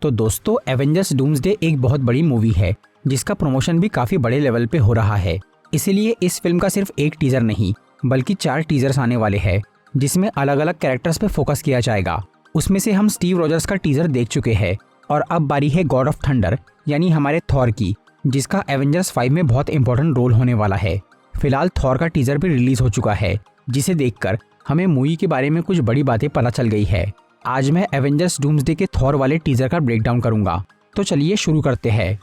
तो दोस्तों, Avengers doomsday एक बहुत बड़ी मूवी है जिसका प्रमोशन भी काफी बड़े लेवल पे हो रहा है। इसीलिए इस फिल्म का सिर्फ एक टीजर नहीं बल्कि 4 टीजर्स आने वाले हैं जिसमें अलग अलग कैरेक्टर्स पे फोकस किया जाएगा। उसमें से हम स्टीव रॉजर्स का टीजर देख चुके हैं और अब बारी है गॉड ऑफ थंडर यानी हमारे थॉर की, जिसका एवेंजर्स 5 में बहुत इंपॉर्टेंट रोल होने वाला है। फिलहाल थॉर का टीजर भी रिलीज हो चुका है जिसे देखकर हमें मूवी के बारे में कुछ बड़ी बातें पता चल गई है। आज मैं एवेंजर्स डूम्सडे के थॉर वाले टीजर का ब्रेकडाउन करूंगा, तो चलिए शुरू करते हैं।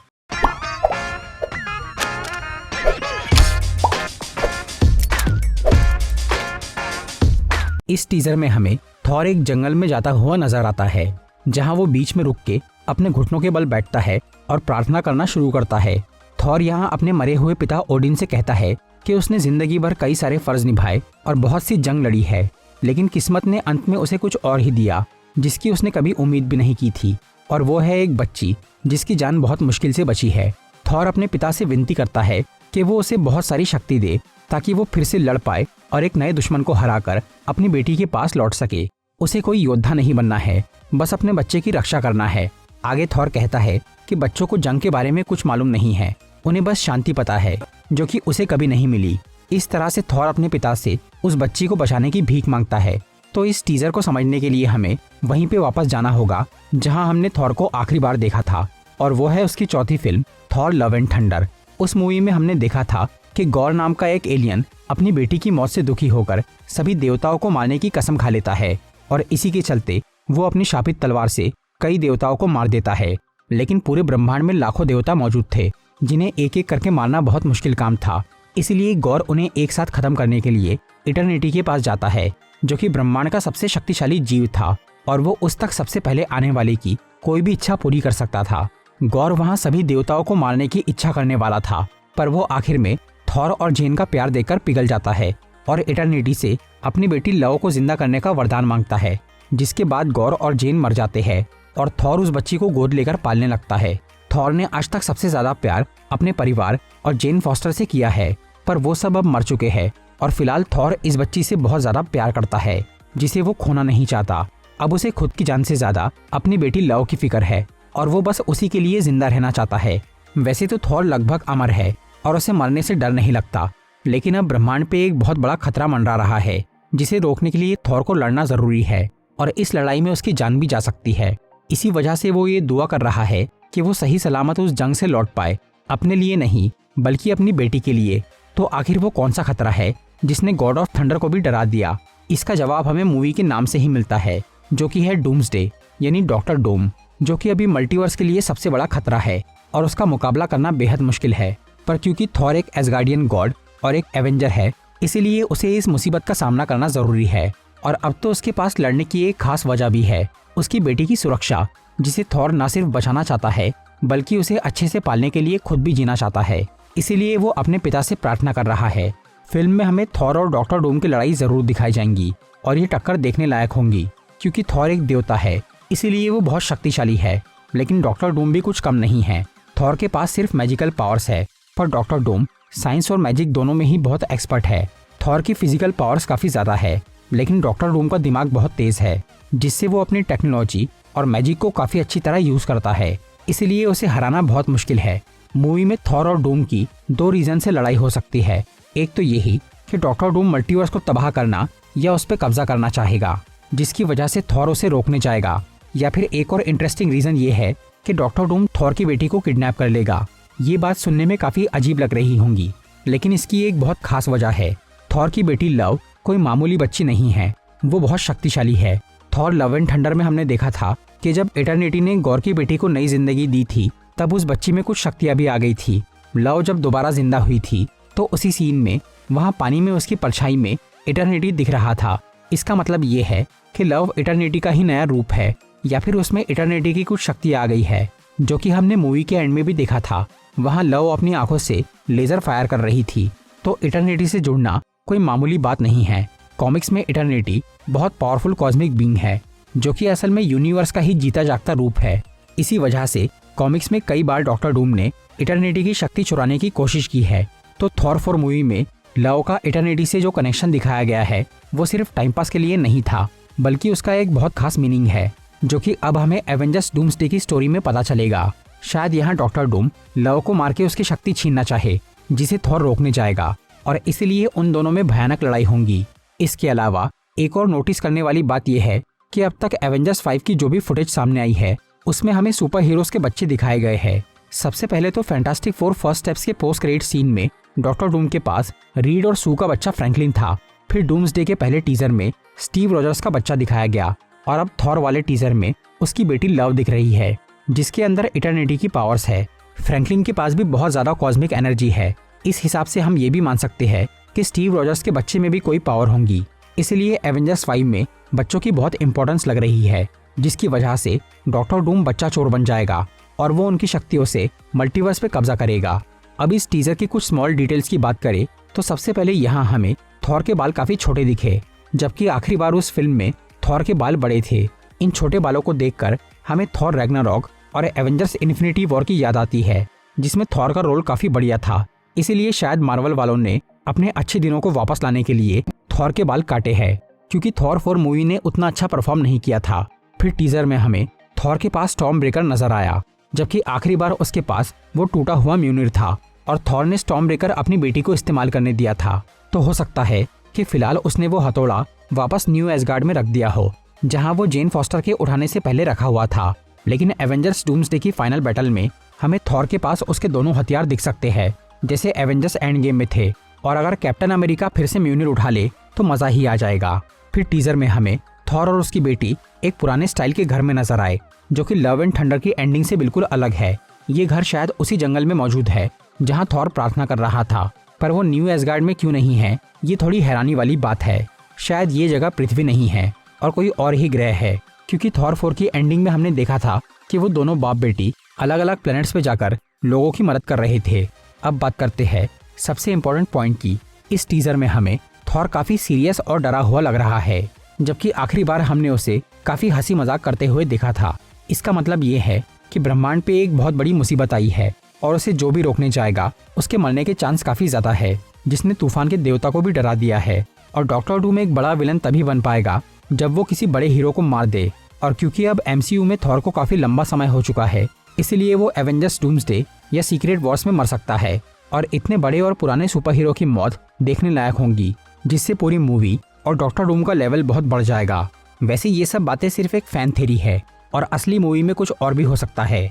इस टीजर में हमें थॉर एक जंगल में जाता हुआ नजर आता है, जहां वो बीच में रुक के अपने घुटनों के बल बैठता है और प्रार्थना करना शुरू करता है। थॉर यहां अपने मरे हुए पिता ओडिन से कहता है कि उसने जिंदगी भर कई सारे फर्ज निभाए और बहुत सी जंग लड़ी है, लेकिन किस्मत ने अंत में उसे कुछ और ही दिया जिसकी उसने कभी उम्मीद भी नहीं की थी, और वो है एक बच्ची जिसकी जान बहुत मुश्किल से बची है। थॉर अपने पिता से विनती करता है कि वो उसे बहुत सारी शक्ति दे ताकि वो फिर से लड़ पाए और एक नए दुश्मन को हराकर अपनी बेटी के पास लौट सके। उसे कोई योद्धा नहीं बनना है, बस अपने बच्चे की रक्षा करना है। आगे थॉर कहता है कि बच्चों को जंग के बारे में कुछ मालूम नहीं है, उन्हें बस शांति पता है जो कि उसे कभी नहीं मिली। इस तरह से थॉर अपने पिता से उस बच्ची को बचाने की भीख मांगता है। तो इस टीजर को समझने के लिए हमें वहीं पे वापस जाना होगा जहां हमने थॉर को आखिरी बार देखा था, और वो है उसकी चौथी film Thor love and thunder. उस मूवी में हमने देखा था कि गॉर नाम का एक एलियन अपनी बेटी की मौत से दुखी होकर सभी देवताओं को मारने की कसम खा लेता है, और इसी के चलते वो अपनी शापित तलवार से कई देवताओं को मार देता है। लेकिन पूरे ब्रह्मांड में लाखों देवता मौजूद थे जिन्हें एक एक करके मारना बहुत मुश्किल काम था। इसलिए गॉर उन्हें एक साथ खत्म करने के लिए इटर्निटी के पास जाता है, जो कि ब्रह्मांड का सबसे शक्तिशाली जीव था, और वो उस तक सबसे पहले आने वाले की कोई भी इच्छा पूरी कर सकता था। गॉर वहां सभी देवताओं को मारने की इच्छा करने वाला था, पर वो आखिर में थॉर और जेन का प्यार देखकर पिघल जाता है और इटर्निटी से अपनी बेटी लव को जिंदा करने का वरदान मांगता है। जिसके बाद गॉर और जेन मर जाते हैं और थॉर उस बच्ची को गोद लेकर पालने लगता है। थॉर ने आज तक सबसे ज्यादा प्यार अपने परिवार और जेन फॉस्टर से किया है, पर वो सब अब मर चुके हैं और फिलहाल थॉर इस बच्ची से बहुत ज्यादा प्यार करता है जिसे वो खोना नहीं चाहता। अब उसे खुद की जान से ज्यादा अपनी बेटी लव की फिक्र है और वो बस उसी के लिए जिंदा रहना चाहता है। वैसे तो थॉर लगभग अमर है और उसे मरने से डर नहीं लगता, लेकिन अब ब्रह्मांड पे एक बहुत बड़ा खतरा मंडरा रहा है जिसे रोकने के लिए थॉर को लड़ना जरूरी है, और इस लड़ाई में उसकी जान भी जा सकती है। इसी वजह से वो ये दुआ कर रहा है कि वो सही सलामत उस जंग से लौट पाए, अपने लिए नहीं बल्कि अपनी बेटी के लिए। तो आखिर वो कौन सा खतरा है जिसने गॉड ऑफ थंडर को भी डरा दिया? इसका जवाब हमें मूवी के नाम से ही मिलता है, जो कि है डूम्सडे यानी डॉक्टर डूम, जो कि अभी मल्टीवर्स के लिए सबसे बड़ा खतरा है और उसका मुकाबला करना बेहद मुश्किल है। पर क्योंकि थॉर एक एसगार्डियन गॉड और एक एवेंजर है, इसीलिए उसे इस मुसीबत का सामना करना जरूरी है। और अब तो उसके पास लड़ने की एक खास वजह भी है, उसकी बेटी की सुरक्षा, जिसे थॉर न सिर्फ बचाना चाहता है बल्कि उसे अच्छे से पालने के लिए खुद भी जीना चाहता है। इसीलिए वो अपने पिता से प्रार्थना कर रहा है। फिल्म में हमें थॉर और डॉक्टर डूम की लड़ाई जरूर दिखाई जाएंगी और ये टक्कर देखने लायक होंगी, क्योंकि थॉर एक देवता है इसीलिए वो बहुत शक्तिशाली है, लेकिन डॉक्टर डूम भी कुछ कम नहीं है। थॉर के पास सिर्फ मैजिकल पावर्स है, पर डॉक्टर डूम साइंस और मैजिक दोनों में ही बहुत एक्सपर्ट है। थॉर की फिजिकल पावर्स काफी ज्यादा है, लेकिन डॉक्टर डूम का दिमाग बहुत तेज है, जिससे वो अपनी टेक्नोलॉजी और मैजिक को काफी अच्छी तरह यूज करता है। इसीलिए उसे हराना बहुत मुश्किल है। मूवी में थॉर और डूम की 2 रीजन से लड़ाई हो सकती है। एक तो यही कि डॉक्टर डूम मल्टीवर्स को तबाह करना या उस पर कब्जा करना चाहेगा, जिसकी वजह से थॉर उसे रोकने जाएगा। या फिर एक और इंटरेस्टिंग रीजन ये है कि डॉक्टर डूम थॉर की बेटी को किडनैप कर लेगा। ये बात सुनने में काफी अजीब लग रही होंगी, लेकिन इसकी एक बहुत खास वजह है। थॉर की बेटी लव कोई मामूली बच्ची नहीं है, वो बहुत शक्तिशाली है। थॉर लव एंड थंडर में हमने देखा था कि जब इटर्निटी ने गॉर की बेटी को नई जिंदगी दी थी, तब उस बच्ची में कुछ शक्तियां भी आ गई थी। लव जब दोबारा जिंदा हुई थी तो उसी सीन में वहां पानी में उसकी परछाई में इटर्निटी दिख रहा था। इसका मतलब ये है कि लव इटर्निटी का ही नया रूप है, या फिर उसमें इटर्निटी की कुछ शक्ति आ गई है, जो कि हमने मूवी के एंड में भी देखा था। वहां लव अपनी आंखों से लेजर फायर कर रही थी। तो इटर्निटी से जुड़ना कोई मामूली बात नहीं है। कॉमिक्स में इटर्निटी बहुत पावरफुल कॉस्मिक बीइंग है, जो कि असल में यूनिवर्स का ही जीता जागता रूप है। इसी वजह से कॉमिक्स में कई बार डॉक्टर डूम ने इटर्निटी की शक्ति चुराने की कोशिश की है। तो थॉर 4 मूवी में लव का इटर्निटी से जो कनेक्शन दिखाया गया है वो सिर्फ टाइम पास के लिए नहीं था, बल्कि उसका एक बहुत खास मीनिंग है। जो कि अब हमें एवेंजर्स डूम्सडे की स्टोरी में पता चलेगा। शायद यहाँ डॉक्टर डूम लव को मार के उसकी शक्ति छीनना चाहे, जिसे थॉर रोकने जाएगा और इसीलिए उन दोनों में भयानक लड़ाई होंगी। इसके अलावा एक और नोटिस करने वाली बात यह है कि अब तक एवेंजर्स 5 की जो भी फुटेज सामने आई है उसमें हमें सुपर हीरोज के बच्चे दिखाए गए हैं। सबसे पहले तो फैंटास्टिक फोर फर्स्ट स्टेप्स के पोस्ट क्रेडिट सीन में डॉक्टर डूम के पास रीड और सू का बच्चा फ्रैंकलिन था। फिर डूम्सडे के पहले टीजर में स्टीव रॉजर्स का बच्चा दिखाया गया और अब थॉर वाले टीजर में उसकी बेटी लव दिख रही है, जिसके अंदर इटर्निटी की पावर्स है। फ्रैंकलिन के पास भी बहुत ज्यादा कॉस्मिक एनर्जी है। इस हिसाब से हम ये भी मान सकते हैं कि स्टीव रॉजर्स के बच्चे में भी कोई पावर होंगी। इसलिए एवेंजर्स 5 में बच्चों की बहुत इंपॉर्टेंस लग रही है, जिसकी वजह से डॉक्टर डूम बच्चा चोर बन जाएगा और वो उनकी शक्तियों से मल्टीवर्स पे कब्जा करेगा। अब इस टीजर की कुछ स्मॉल डिटेल्स की बात करें तो सबसे पहले यहाँ हमें थॉर के बाल काफी छोटे दिखे, जबकि आखिरी बार उस फिल्म में थॉर के बाल बड़े थे। इन छोटे बालों को देखकर हमें थॉर रैग्नारॉक और एवेंजर्स इन्फिनिटी वॉर की याद आती है, जिसमें थॉर का रोल काफी बढ़िया था। इसीलिए शायद मार्वल वालों ने अपने अच्छे दिनों को वापस लाने के लिए थॉर के बाल काटे हैं, क्योंकि थॉर 4 मूवी ने उतना अच्छा परफॉर्म नहीं किया था। फिर टीजर में हमें थॉर के पास स्टॉर्म ब्रेकर नजर आया, जबकि आखिरी बार उसके पास वो टूटा हुआ म्यूनिर था और थॉर ने स्टॉर्म ब्रेकर अपनी बेटी को इस्तेमाल करने दिया था। तो हो सकता है कि फिलहाल उसने वो हथौड़ा वापस न्यू एसगार्ड में रख दिया हो, जहां वो जेन फॉस्टर के उठाने से पहले रखा हुआ था। लेकिन एवेंजर्स डूम्सडे की फाइनल बैटल में हमें थॉर के पास उसके दोनों हथियार दिख सकते हैं, जैसे एवेंजर्स एंड गेम में थे। और अगर कैप्टन अमेरिका फिर से म्यूनिर उठा ले तो मजा ही आ जाएगा। फिर टीजर में हमें थॉर और उसकी बेटी एक पुराने स्टाइल के घर में नजर आए, जो कि लव एंड थंडर की एंडिंग से बिल्कुल अलग है। ये घर शायद उसी जंगल में मौजूद है जहां थॉर प्रार्थना कर रहा था, पर वो न्यू एसगार्ड में क्यों नहीं है, ये थोड़ी हैरानी वाली बात है। शायद ये जगह पृथ्वी नहीं है और कोई और ही ग्रह है, क्योंकि थॉर 4 की एंडिंग में हमने देखा था कि वो दोनों बाप बेटी अलग अलग प्लैनेट्स पे जाकर लोगों की मदद कर रहे थे। अब बात करते हैं सबसे इम्पोर्टेंट पॉइंट की। इस टीजर में हमें थॉर काफी सीरियस और डरा हुआ लग रहा है, जबकि आखिरी बार हमने उसे काफी हंसी मजाक करते हुए देखा था। इसका मतलब ये है कि ब्रह्मांड पे एक बहुत बड़ी मुसीबत आई है और उसे जो भी रोकने जाएगा उसके मरने के चांस काफी ज्यादा है, जिसने तूफान के देवता को भी डरा दिया है। और डॉक्टर डूम एक बड़ा विलन तभी बन पाएगा जब वो किसी बड़े हीरो को मार दे। और क्योंकि अब MCU में थॉर को काफी लंबा समय हो चुका है, इसलिए वो एवेंजर्स डूम्सडे या सीक्रेट वॉर्स में मर सकता है और इतने बड़े और पुराने सुपर हीरो की मौत देखने लायक होंगी, जिससे पूरी मूवी और डॉक्टर डूम का लेवल बहुत बढ़ जाएगा। वैसे ये सब बातें सिर्फ एक फैन थ्योरी है और असली मूवी में कुछ और भी हो सकता है।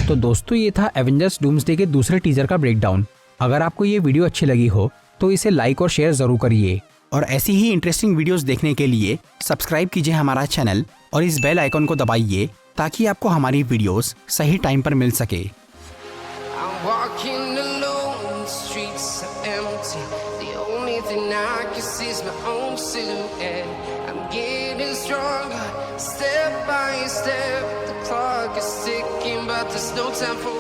तो दोस्तों, ये था एवेंजर्स डूम्सडे के दूसरे टीजर का ब्रेकडाउन। अगर आपको ये वीडियो अच्छी लगी हो तो इसे लाइक और शेयर जरूर करिए, और ऐसी ही इंटरेस्टिंग वीडियोस देखने के लिए सब्सक्राइब कीजिए हमारा चैनल और इस बेल आइकन को दबाइए ताकि आपको हमारी वीडियोस सही टाइम पर मिल सके। I'm walking alone, the streets are empty. The only thing I can see is my own silhouette. I'm getting stronger, step by step. The clock is ticking, but there's no time for